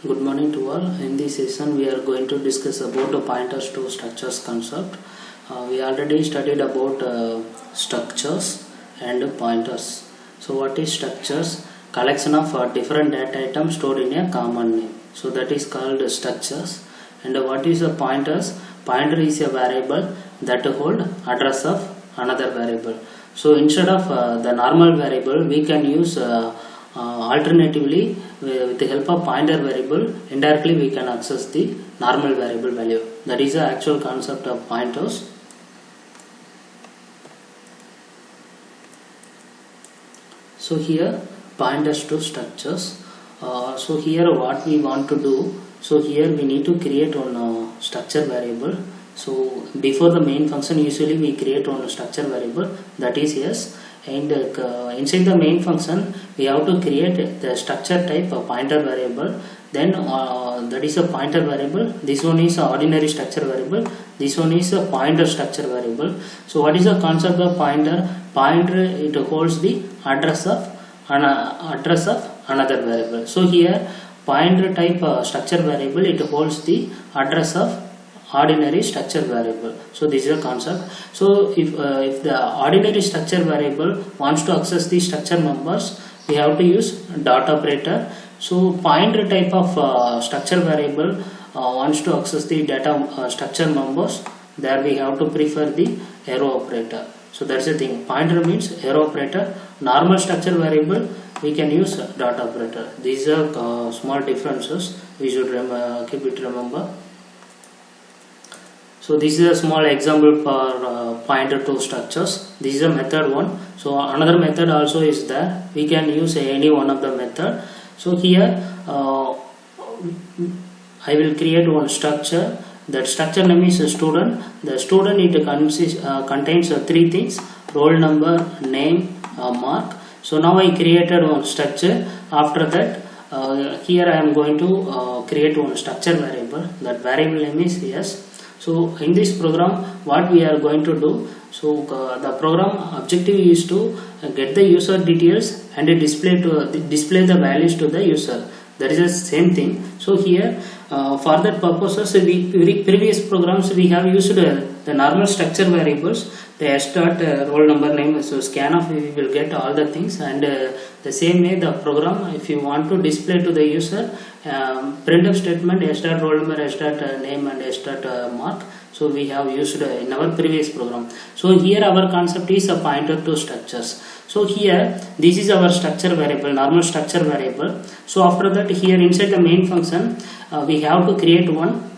Good morning to all. In this session, we are going to discuss about the pointers to structures concept. We already studied about structures and pointers. So, what is structures? Collection of different data items stored in a common name. So, that is called structures. And what is a pointers? Pointer is a variable that hold address of another variable. So, instead of the normal variable, we can use alternatively, with the help of pointer variable, indirectly we can access the normal variable value. That is the actual concept of pointers. So here pointers to structures. So here what we want to do. So here we need to create one structure variable. So before the main function, usually we create one structure variable, that is yes. And inside the main function we have to create the structure type of pointer variable. Then that is a pointer variable. This one is a ordinary structure variable. This one is a pointer structure variable. So what is the concept of pointer? Pointer, it holds the address of another variable. So here pointer type structure variable, it holds the address of ordinary structure variable. So this is a concept. So if the ordinary structure variable wants to access the structure members, we have to use dot operator. So pointer type of structure variable wants to access the data structure members, there we have to prefer the arrow operator. So that's the thing. Pointer means arrow operator. Normal structure variable we can use dot operator. These are small differences we should keep it remember. So this is a small example for pointer to structures. This is a method one. So another method also is there. We can use any one of the method. So here I will create one structure. That structure name is student. The student, it contains three things: roll number, name, mark. So now I created one structure. After that, here I am going to create one structure variable. That variable name is yes. So in this program, what we are going to do, so the program objective is to get the user details and display the values to the user. That is the same thing. So here for that purposes, previous programs we have used the normal structure variables, the start, roll number, name. So scanf we will get all the things, and the same way the program, if you want to display to the user, printf statement start roll number, start name, and start mark. So we have used in our previous program. So here our concept is a pointer to structures. So here this is our structure variable, normal structure variable. So after that, here inside the main function we have to create one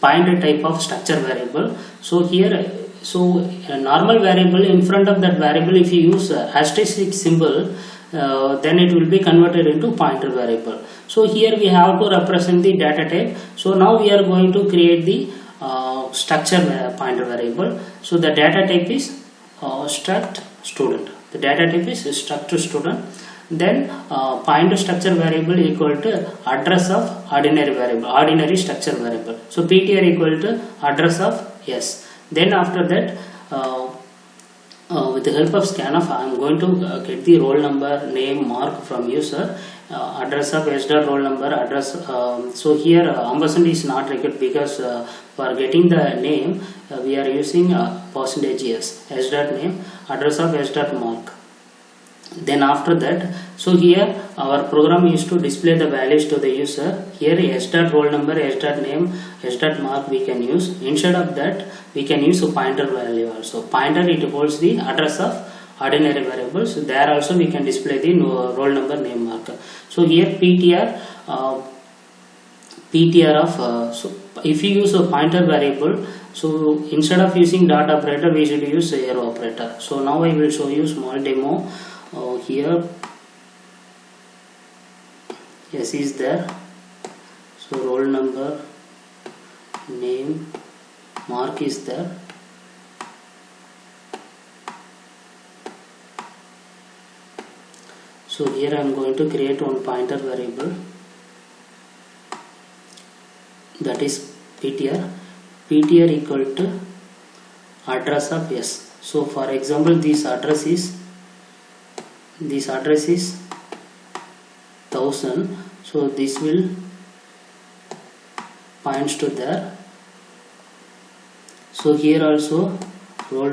pointer type of structure variable. So here, so a normal variable, in front of that variable if you use asterisk symbol, then it will be converted into pointer variable. So here we have to represent the data type. So now we are going to create the structure pointer variable. So the data type is struct student. The data type is struct student. Then pointer structure variable equal to address of ordinary variable, ordinary structure variable. So ptr equal to address of s. Then after that, with the help of scanf, I am going to get the roll number, name, mark from user, address of s dot roll number, address. So here ampersand is not required, because for getting the name we are using percentage s dot name, address of s dot mark. Then after that, so here our program is to display the values to the user. Here s dot roll number, s dot name, s dot mark we can use. Instead of that, we can use a pointer value also. Pointer, it holds the address of ordinary variables. So there also we can display the roll number, name, mark. So here ptr of so if you use a pointer variable, so instead of using dot operator we should use arrow operator. So now I will show you small demo. Here yes is there. So roll number, name, mark is there. So here I am going to create one pointer variable, that is ptr equal to address of s. So for example, this address is 1000. So this will points to there. So here also roll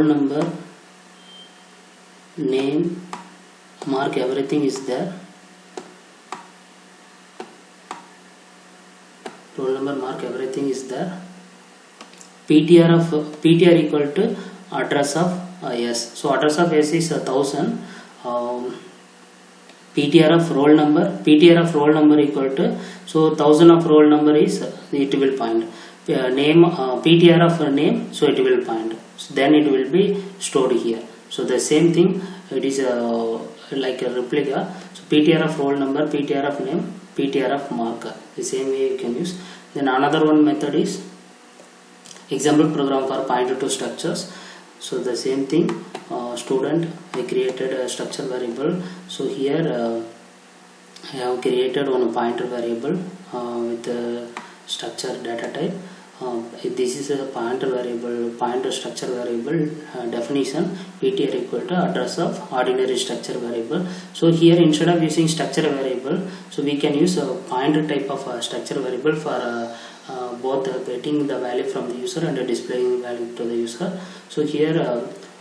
number, name, mark, everything is there. Roll number, mark, everything is there. PTR equal to address of S. So address of S is 1000. PTR of roll number equal to, so 1000 of roll number is it will find. Name, PTR of name, so it will find. So then it will be stored here. So the same thing, it is like a replica. So PTR of roll number, PTR of name, PTR of marker. The same way you can use. Then another one method is example program for pointer to structures. So the same thing, student, I created a structure variable. So here I have created one pointer variable with the structure data type. This is a pointer variable, pointer structure variable definition. PTR equal to address of ordinary structure variable. So here instead of using structure variable, so we can use a pointer type of structure variable for both getting the value from the user and displaying value to the user. So here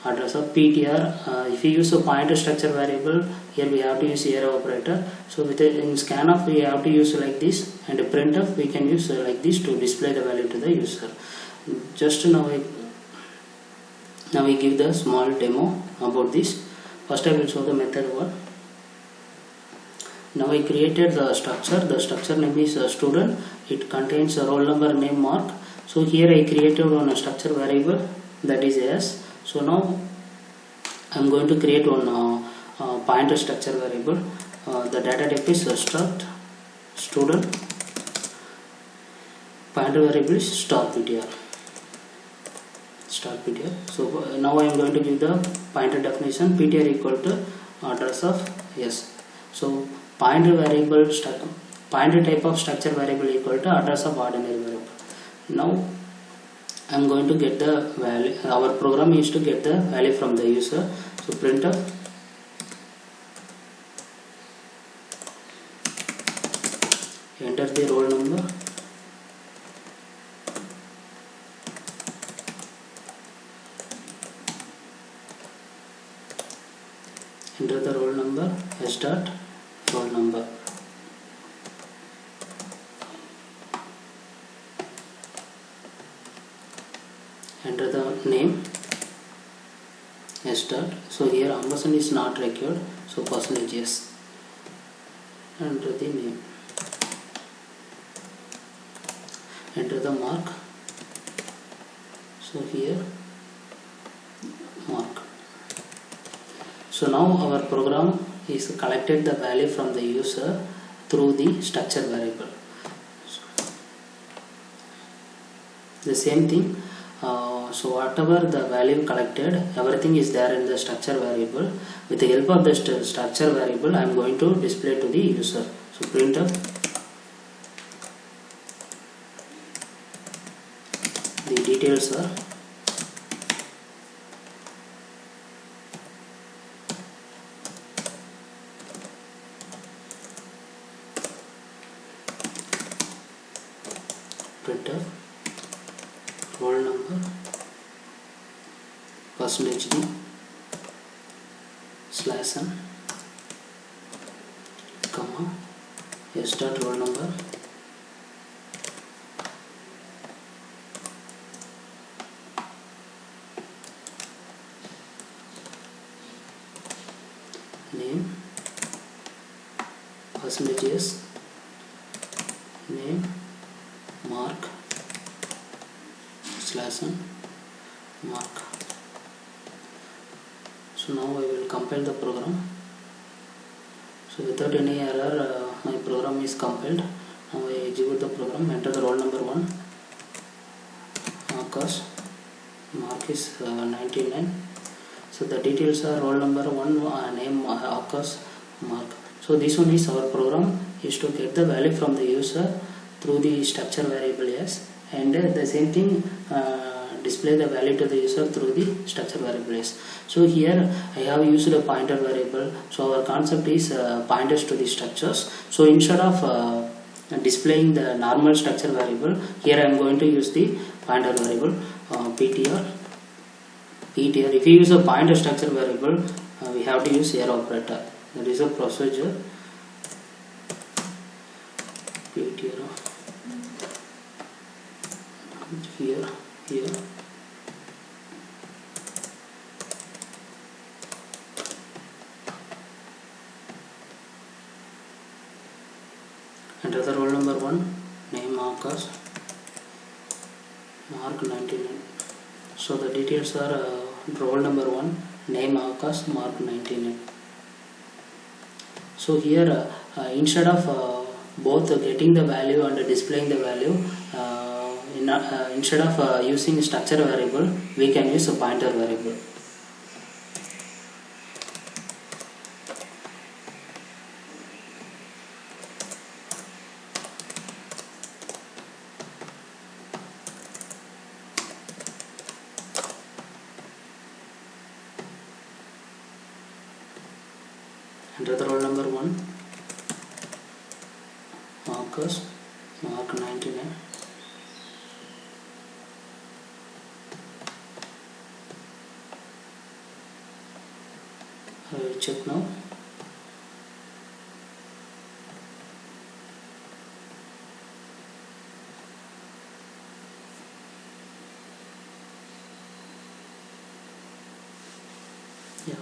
address of PTR, if you use a pointer structure variable, here we have to use arrow operator. So with in scanf we have to use like this, and printf we can use like this to display the value to the user. Just now we give the small demo about this. First I will show the method one. Now I created the structure name is student. It contains a roll number, name, mark. So here I created one structure variable, that is S. So now I am going to create one pointer structure variable. The data type is struct student. Pointer variable is *PTR. So now I am going to give the pointer definition. PTR equal to address of S. So pointer type of structure variable equal to address of ordinary variable. Now I am going to get the value. Our program is to get the value from the user. So printf enter the roll number, enter the roll number, s dot roll number. Enter the name, s dot. So here ampersand is not required, so %s. Enter the name. Enter the mark. So here mark. So now our program is collected the value from the user through the structure variable. The same thing. So whatever the value collected, everything is there in the structure variable. With the help of the structure variable, I am going to display to the user. So printf the details are printf roll number %d /n comma s dot roll number name %s name mark /n mark. So now I will compile the program. So without any error, my program is compiled. Now I execute the program. Enter the roll number 1. Mark is 99. So the details are roll number 1, name, Akash, mark. So this one is our program is to get the value from the user through the structure variable S, and the same thing display the value to the user through the structure variables. So here I have used a pointer variable. So our concept is pointers to the structures. So instead of displaying the normal structure variable, here I am going to use the pointer variable, ptr. If you use a pointer structure variable, we have to use here operator. That is a procedure. ptr here. Enter the roll number 1, name Akash, mark 99. So the details are roll number 1, name Akash, mark 99. So here instead of both getting the value and displaying the value, instead of using structure variable, we can use a pointer variable. Enter the roll number 1, Marcus, mark 99. I will check now. Yeah.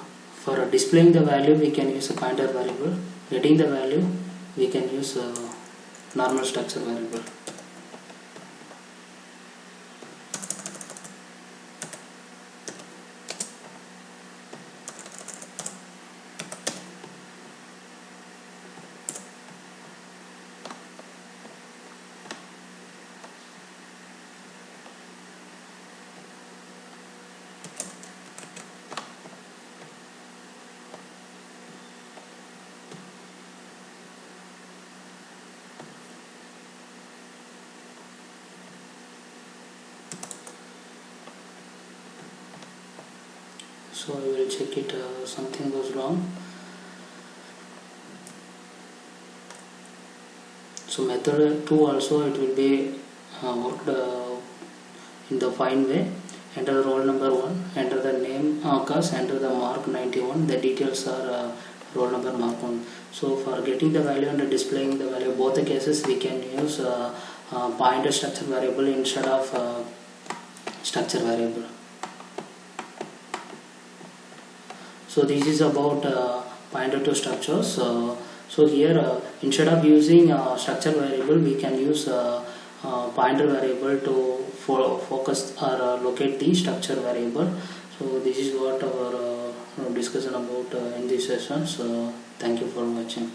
For displaying the value, we can use a pointer variable. Getting the value, we can use a normal structure variable. So I will check it, something goes wrong. So method 2 also it will be worked in the fine way. Enter the roll number 1, enter the name Akash, enter the mark 91. The details are roll number mark 1. So for getting the value and displaying the value, both the cases we can use pointer structure variable instead of structure variable. So this is about pointer to structures. So here instead of using structure variable, we can use pointer variable to focus or locate the structure variable. So this is what our discussion about in this session. So thank you for watching.